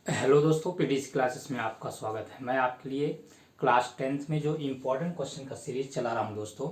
Hello दोस्तों, PDC classes में आपका स्वागत है। मैं आपके लिए क्लास 10th में जो इम्पोर्टेंट क्वेश्चन का सीरीज चला रहा हूँ दोस्तों,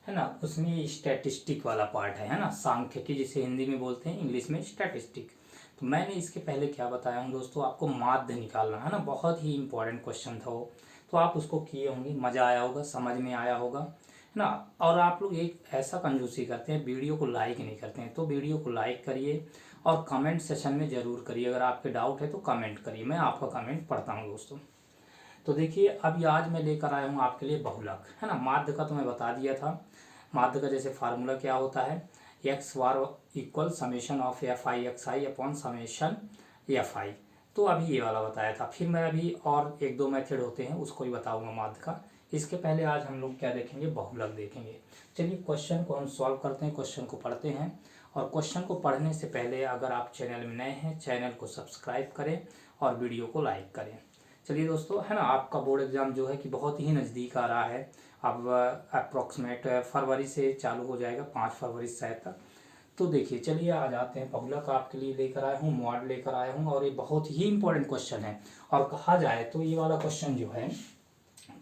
है ना, उसमें स्टैटिस्टिक वाला पार्ट है ना, सांख्यिकी जिसे हिंदी में बोलते हैं, इंग्लिश में स्टैटिस्टिक। तो मैंने इसके पहले क्या बताया हूँ दोस्तों, आपको माध्य निकालना है ना, बहुत ही इंपॉर्टेंट क्वेश्चन था वो। तो आप उसको किए होंगे, मज़ा आया होगा, समझ में आया होगा, है ना। और आप लोग एक ऐसा कंजूसी करते हैं, वीडियो को लाइक नहीं करते हैं, तो वीडियो को लाइक करिए और कमेंट सेशन में ज़रूर करिए। अगर आपके डाउट है तो कमेंट करिए, मैं आपका कमेंट पढ़ता हूँ दोस्तों। तो देखिए, अभी आज मैं लेकर आया हूँ आपके लिए बहुलक, है ना। माध्य का तो मैं बता दिया था। माध्य का जैसे फार्मूला क्या होता है, x bar equal summation of F I x I upon summation F I. तो अभी ये वाला बताया था। फिर मैं अभी और एक दो मेथड होते हैं उसको ही बताऊंगा माध्य का। इसके पहले आज हम लोग क्या देखेंगे, बहुलक देखेंगे। चलिए क्वेश्चन को हम सॉल्व करते हैं, क्वेश्चन को पढ़ते हैं। और क्वेश्चन को पढ़ने से पहले अगर आप चैनल में नए हैं, चैनल को सब्सक्राइब करें और वीडियो को लाइक करें। चलिए दोस्तों, है ना, आपका बोर्ड एग्ज़ाम जो है कि बहुत ही नज़दीक आ रहा है। अब अप्रॉक्सीमेट फरवरी से चालू हो जाएगा, 5 फरवरी शायद तक। तो देखिए, चलिए आ जाते हैं। बहुलक आपके लिए लेकर आया हूँ, मॉड लेकर आया हूँ, और ये बहुत ही इंपॉर्टेंट क्वेश्चन है। और कहा जाए तो ये वाला क्वेश्चन जो है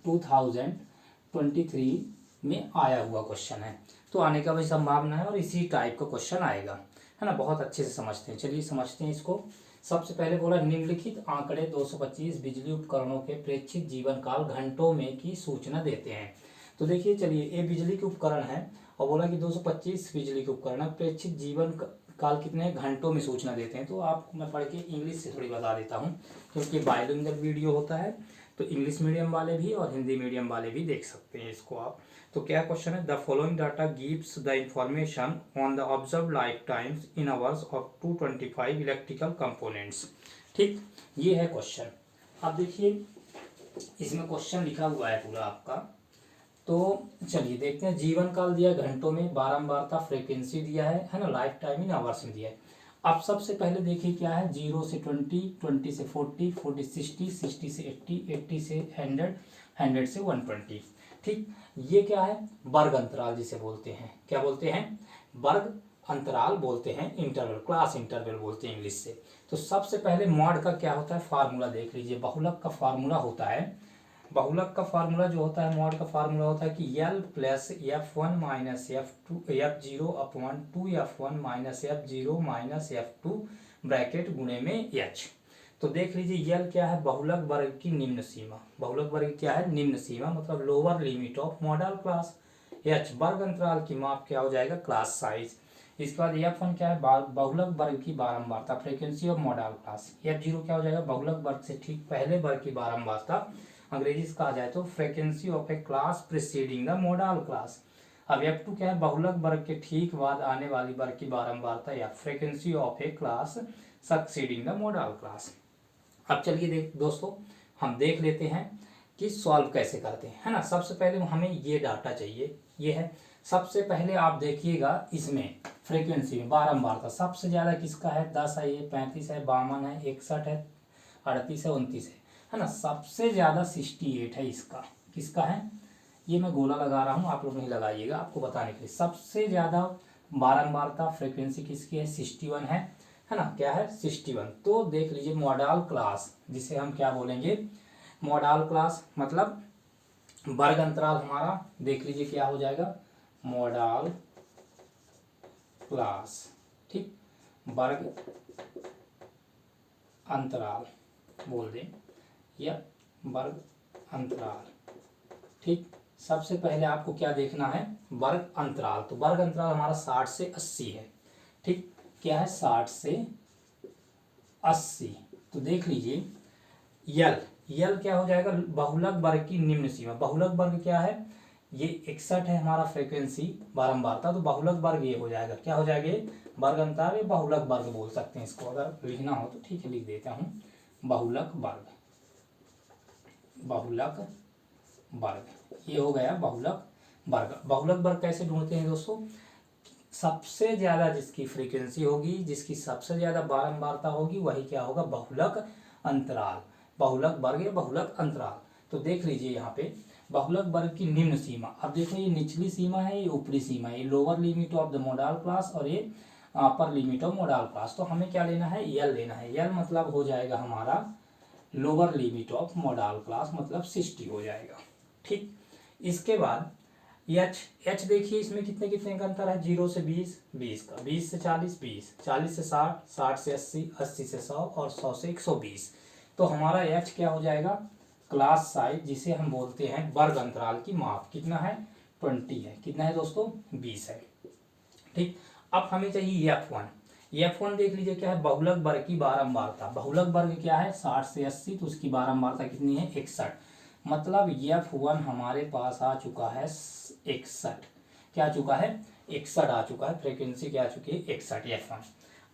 2023 में आया हुआ क्वेश्चन है। तो आने का भी संभावना है और इसी टाइप का क्वेश्चन आएगा, है ना। बहुत अच्छे से समझते हैं, चलिए समझते हैं इसको। सबसे पहले बोला, निम्नलिखित आंकड़े 225 बिजली उपकरणों के प्रेक्षित जीवन काल घंटों में की सूचना देते हैं। तो देखिए, चलिए, ये बिजली के उपकरण है और बोला कि 225 बिजली के उपकरण प्रेक्षित जीवन काल कितने घंटों में सूचना देते हैं। तो आपको मैं पढ़ के इंग्लिश से थोड़ी बता देता हूँ, क्योंकि बाइलिंगुअल वीडियो होता है, तो इंग्लिश मीडियम वाले भी और हिंदी मीडियम वाले भी देख सकते हैं इसको आप। तो क्या क्वेश्चन है, the following data gives the information on the observe life times in hours of 225 electrical components. ठीक, ये है क्वेश्चन। अब देखिए, इसमें क्वेश्चन लिखा हुआ है पूरा आपका। तो चलिए देखते हैं। जीवन काल दिया घंटों में, बारंबारता फ्रीक्वेंसी दिया है ना, लाइफ टाइम इन आवर्स में दिया है। अब सबसे पहले देखिए क्या है, 0 से 20, 20 से 40, 40 से 60, 60 से 80, 80 से 100, 100 से 120। ठीक, ये क्या है, वर्ग अंतराल जिसे बोलते हैं, क्या बोलते हैं, वर्ग अंतराल बोलते हैं, इंटरवल, क्लास इंटरवल बोलते हैं इंग्लिश से। तो सबसे पहले मॉड का क्या होता है, फार्मूला देख लीजिए। बहुलक का फार्मूला होता है, बहुलक का फार्मूला जो होता है, मॉड का फार्मूला होता है कि L plus F one minus F two F zero upon 2f1 minus F zero minus F two bracket गुणे में H। तो देख लीजिए, L क्या है, बहुलक वर्ग की निम्न सीमा। बहुलक वर्ग क्या है, निम्न सीमा, मतलब lower limit of modal class. H वर्ग अंतराल की माप क्या हो जाएगा, क्लास साइज। इसके बाद F1 क्या है, बहुलक वर्ग की बारंबारता, frequency of modal class. F0 क्या हो जाएगा, बहुलक वर्ग से ठीक पहले वर्ग की बारंबारता, अंग्रेजी से कहा जाए तो frequency of A class preceding the modal class. अब F2 क्या है, बहुलक वर्ग के ठीक बाद आने वाली वर्ग की बारंबारता या frequency of A class succeeding the modal class. अब चलिए देख दोस्तों, हम देख लेते हैं कि सॉल्व कैसे करते हैं, है ना। सबसे पहले हमें ये डाटा चाहिए, ये है। सबसे पहले आप देखिएगा, इसमें फ्रीक्वेंसी में बारंबारता सबसे ज़्यादा किसका है, 10 है, ये 35 है, 52 है, 61 है, 38 है, 29 है ना। सबसे ज़्यादा 68 है इसका, किसका है, ये मैं गोला लगा रहा हूँ, आप लोग नहीं लगाइएगा, आपको बताने के लिए। सबसे ज़्यादा बारंबारता फ्रीक्वेंसी किसकी है, 61 है ना, क्या है, 61। तो देख लीजिए, मॉडल क्लास जिसे हम क्या बोलेंगे, मॉडल क्लास मतलब वर्ग अंतराल हमारा, देख लीजिए क्या हो जाएगा, मॉडल क्लास। ठीक, वर्ग अंतराल बोल दें या वर्ग अंतराल। ठीक, सबसे पहले आपको क्या देखना है, वर्ग अंतराल। तो वर्ग अंतराल हमारा 60 से 80 है। ठीक, क्या है, 60 से 80। तो देख लीजिए, यल क्या हो जाएगा, बहुलक वर्ग की निम्न सीमा। बहुलक वर्ग क्या है, ये 61 है हमारा फ्रीक्वेंसी बारंबारता, तो बहुलक वर्ग ये हो जाएगा, क्या हो जाएगा, वर्ग अंतराल या बहुलक वर्ग बोल सकते हैं इसको, अगर लिखना हो तो ठीक है, लिख देता हूँ, बहुलक वर्ग। बहुलक वर्ग ये हो गया बहुलक वर्ग। बहुलक वर्ग कैसे ढूंढते हैं दोस्तों, सबसे ज्यादा जिसकी फ्रीक्वेंसी होगी, जिसकी सबसे ज्यादा बारंबारता होगी, वही क्या होगा, बहुलक अंतराल, बहुलक वर्ग या बहुलक अंतराल। तो देख लीजिए यहाँ पे बहुलक वर्ग की निम्न सीमा। अब देखो, ये निचली सीमा है, ये ऊपरी सीमा है, ये lower limit of the modal class और ये upper limit of modal class. तो हमें क्या लेना है, यल लेना है। यल मतलब हो जाएगा हमारा lower limit of modal class, मतलब 60 हो जाएगा। ठीक, इसके बाद एच। एच देखिए इसमें कितने कितने का अंतर है, 0 से 20, 20 का, 20 से 40, 20, 40 से 60, 60 से 80, 80 से 100 और 100 से 120। तो हमारा एच क्या हो जाएगा, क्लास साइज, जिसे हम बोलते हैं वर्ग अंतराल की माप, कितना है, 20 है। कितना है दोस्तों, 20 है। ठीक, अब हमें चाहिए F1। F1 देख लीजिए क्या है, बहुलक वर्ग की बारंबारता। बहुलक वर्ग क्या है, 60 से 80, तो उसकी बारंबारता कितनी है, 61। मतलब F1 हमारे पास आ चुका है 61। क्या आ चुका है, 61 आ चुका है। फ्रीक्वेंसी क्या आ चुकी है, 61 F1।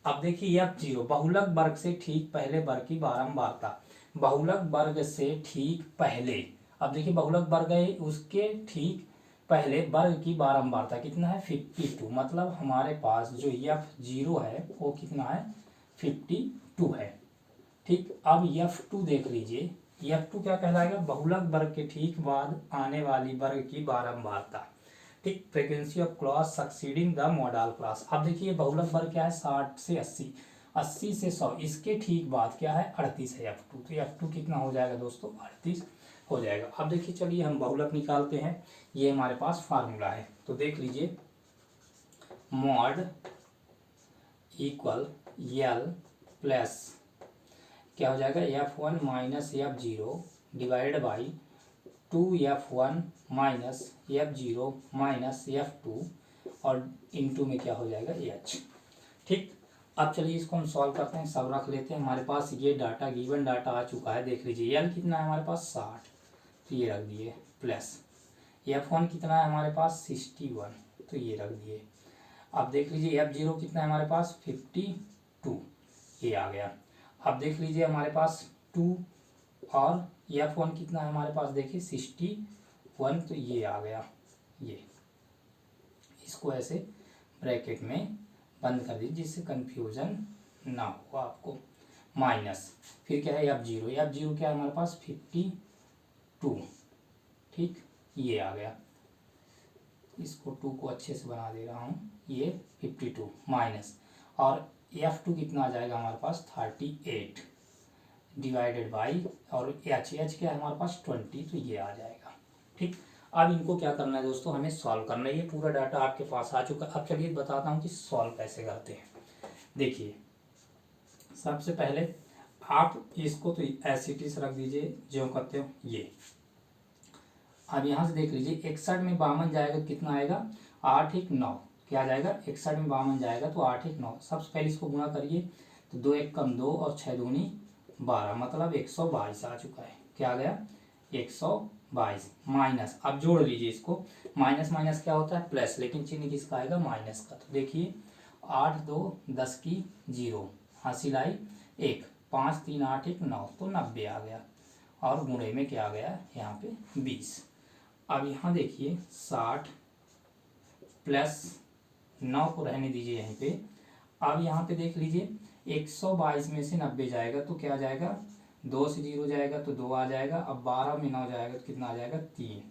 अब देखिए F0, बहुलक वर्ग से ठीक पहले वर्ग की बारंबारता। बहुलक वर्ग से ठीक पहले, अब देखिए बहुलक वर्ग है, उसके ठीक पहले वर्ग की बारंबारता कितना है, 52। मतलब हमारे पास जो F0 है वो कितना है, 52 है। ठीक, अब F2 देख लीजिए, F2 क्या कहलाएगा, बहुलक वर्ग के ठीक बाद आने वाली वर्ग की बारंबारता। ठीक, frequency of class succeeding the modal class. अब देखिए बहुलक वर्ग क्या है, 60 से 80, 80 से 100, इसके ठीक बाद क्या है, 38 है F2। तो F2 कितना हो जाएगा दोस्तों, 38 हो जाएगा। अब देखिए चलिए हम बहुलक निकालते हैं। ये हमारे पास फार्मूला है, तो देख लीजिए, मॉड इक्वल यल प्लस क्या हो जाएगा, F1 minus F0 divided by 2F1 minus F0 minus F2 और इनटू में क्या हो जाएगा, H। ठीक, अब चलिए इसको हम सॉल्व करते हैं, सब रख लेते हैं। हमारे पास ये डाटा, गिवन डाटा आ चुका है। देख लीजिए यल कितना है हमारे पास, 60, तो ये रख दिए, प्लस F1 कितना है हमारे पास, 61, तो ये रख दिए। अब देख लीजिए F0 कितना है हमारे पास, 52, ये आ गया। अब देख लीजिए हमारे पास 2 और F1 कितना है हमारे पास, देखिए 61, तो ये आ गया। ये इसको ऐसे ब्रैकेट में बंद कर दीजिए जिससे कंफ्यूजन ना हो आपको। माइनस फिर क्या है, F0, F0 क्या है हमारे पास, 52। ठीक, ये आ गया। इसको 2 को अच्छे से बना दे रहा हूँ, ये 52 माइनस, और F2 कितना आ जाएगा हमारे पास, 38 डिवाइडेड बाई, और एच क्या है हमारे पास, 20, तो ये आ जाएगा। ठीक, अब इनको क्या करना है दोस्तों, हमें सॉल्व करना है। ये पूरा डाटा आपके पास आ चुका है। अब चलिए बताता हूँ कि सॉल्व कैसे करते हैं। देखिए सबसे पहले आप इसको तो एज इट इज रख दीजिए, जो करते हो ये। अब यहाँ से देख लीजिए 61 में 52 जाएगा तो कितना आएगा, 8 1 9, क्या आ जाएगा, 61 में 52 जाएगा तो 8 1 9। सबसे पहले इसको गुणा करिए, तो 2 1 कम 2 और 6 दूनी 12, मतलब 122 आ चुका है। क्या आ गया, 122 माइनस। अब जोड़ लीजिए इसको, माइनस माइनस क्या होता है, प्लस, लेकिन चिन्ह किसका आएगा, माइनस का। तो देखिए 8 2 10 की 0, हासिल आई 1, 5 3 8 1 9, तो 90 आ गया। और गुणे में क्या आ गया यहाँ पे, 20। अब यहाँ देखिए 60 प्लस 9 को रहने दीजिए यहीं पे। अब यहाँ पे देख लीजिए 122 में से 90 जाएगा तो क्या आ जाएगा, 2 से 0 जाएगा तो 2 आ जाएगा। अब 12 में 9 जाएगा तो कितना आ जाएगा, 3,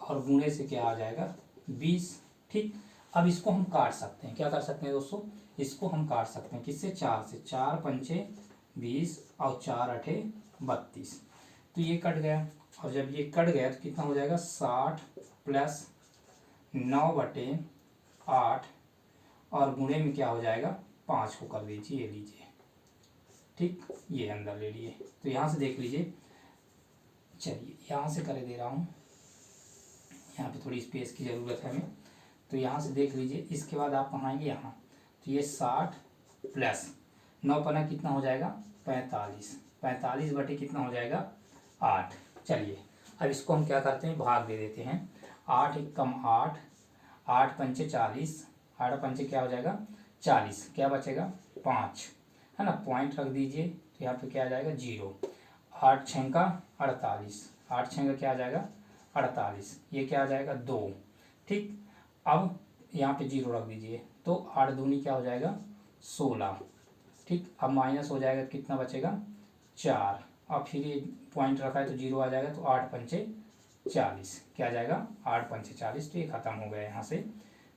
और गुणे से क्या आ जाएगा, 20। ठीक, अब इसको हम काट सकते हैं, क्या कर सकते हैं दोस्तों, इसको हम काट सकते हैं किससे, 4 से। 4 पंचे 20 और 4 अठे 32, तो ये कट गया। और जब ये कट गया तो कितना हो जाएगा, 60 प्लस 9/8, और गुणे में क्या हो जाएगा, 5 को कर दीजिए, ये लीजिए। ठीक, ये अंदर ले लिए। तो यहाँ से देख लीजिए, चलिए यहाँ से कर दे रहा हूँ, यहाँ पे थोड़ी स्पेस की ज़रूरत है हमें। तो यहाँ से देख लीजिए, इसके बाद आप कहाँ आएंगे, यहाँ। तो ये 60 प्लस 9 पना कितना हो जाएगा, 45, 45 बटे कितना हो जाएगा, 8। चलिए अब इसको हम क्या करते हैं, भाग दे देते हैं। 8 1 कम 8, 8 पंचे 40, 8 पंचे क्या हो जाएगा, 40, क्या बचेगा, 5, है ना, पॉइंट रख दीजिए। तो यहाँ पे क्या आ जाएगा, 0। 8 6 का 48, 8 6 का क्या आ जाएगा, 48, ये क्या आ जाएगा, 2। ठीक, अब यहाँ पे 0 रख दीजिए, तो 8 दूनी क्या हो जाएगा, 16। ठीक, अब माइनस हो जाएगा, कितना बचेगा, 4। अब फिर ये पॉइंट रखा है तो 0 आ जाएगा, तो 8 पंचे 40, क्या आ जाएगा, 8 पंचे 40, तो ये खत्म हो गया यहाँ से।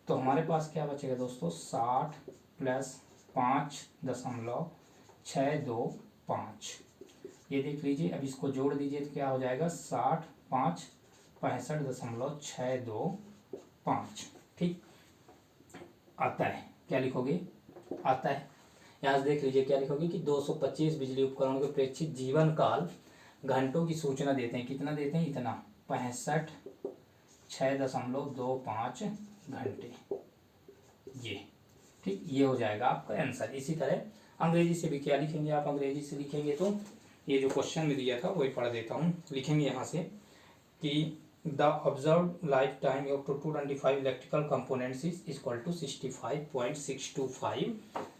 तो हमारे पास क्या बचेगा दोस्तों, 60 प्लस 5.625। ये देख लीजिए। अब इसको जोड़ दीजिए तो क्या हो जाएगा 60, 5 65.625। ठीक आता है, क्या लिखोगे आता है। यहाँ से देख लीजिए क्या लिखोगे कि 225 बिजली उपकरणों के प्रेक्षित जीवन काल घंटों की सूचना देते हैं। कितना देते हैं? इतना 65.625 घंटे। ये ठीक, ये हो जाएगा आपका आंसर। इसी तरह अंग्रेजी से भी क्या लिखेंगे आप? अंग्रेजी से लिखेंगे तो ये जो क्वेश्चन में दिया था वही पढ़ देता हूँ। लिखेंगे यहाँ से कि the observe life time of 225 electrical components is equal to 65.625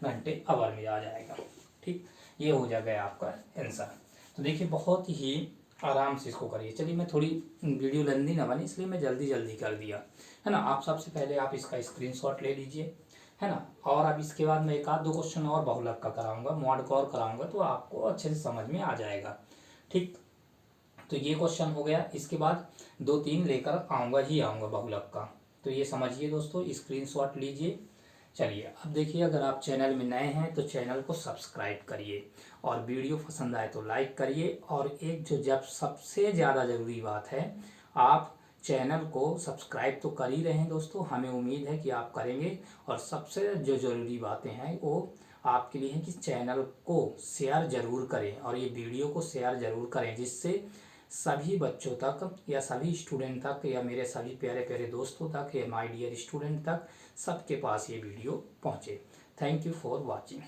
घंटे आवर में आ जाएगा। ठीक, ये हो जाएगा आपका आंसर। तो देखिए बहुत ही आराम से इसको करिए। चलिए मैं थोड़ी वीडियो लंबी ना बनी इसलिए मैं जल्दी जल्दी कर दिया है ना। आप सबसे पहले आप इसका स्क्रीनशॉट ले लीजिए है ना। और अब इसके बाद मैं एक आध दो क्वेश्चन और बहुलक का कराऊंगा, मॉड का और कराऊंगा, तो आपको अच्छे से समझ में आ जाएगा। ठीक, तो ये क्वेश्चन हो गया। इसके बाद 2-3 लेकर आऊँगा ही आऊँगा बहुलक का। तो ये समझिए दोस्तों, स्क्रीनशॉट लीजिए। चलिए अब देखिए, अगर आप चैनल में नए हैं तो चैनल को सब्सक्राइब करिए और वीडियो पसंद आए तो लाइक करिए। और एक जो जब सबसे ज़्यादा ज़रूरी बात है, आप चैनल को सब्सक्राइब तो कर ही रहे हैं दोस्तों, हमें उम्मीद है कि आप करेंगे। और सबसे जो ज़रूरी बातें हैं वो आपके लिए है कि चैनल को शेयर ज़रूर करें और ये वीडियो को शेयर ज़रूर करें, जिससे सभी बच्चों तक या सभी स्टूडेंट तक या मेरे सभी प्यारे प्यारे दोस्तों तक या माय डियर स्टूडेंट तक सबके पास ये वीडियो पहुँचे। Thank you for watching.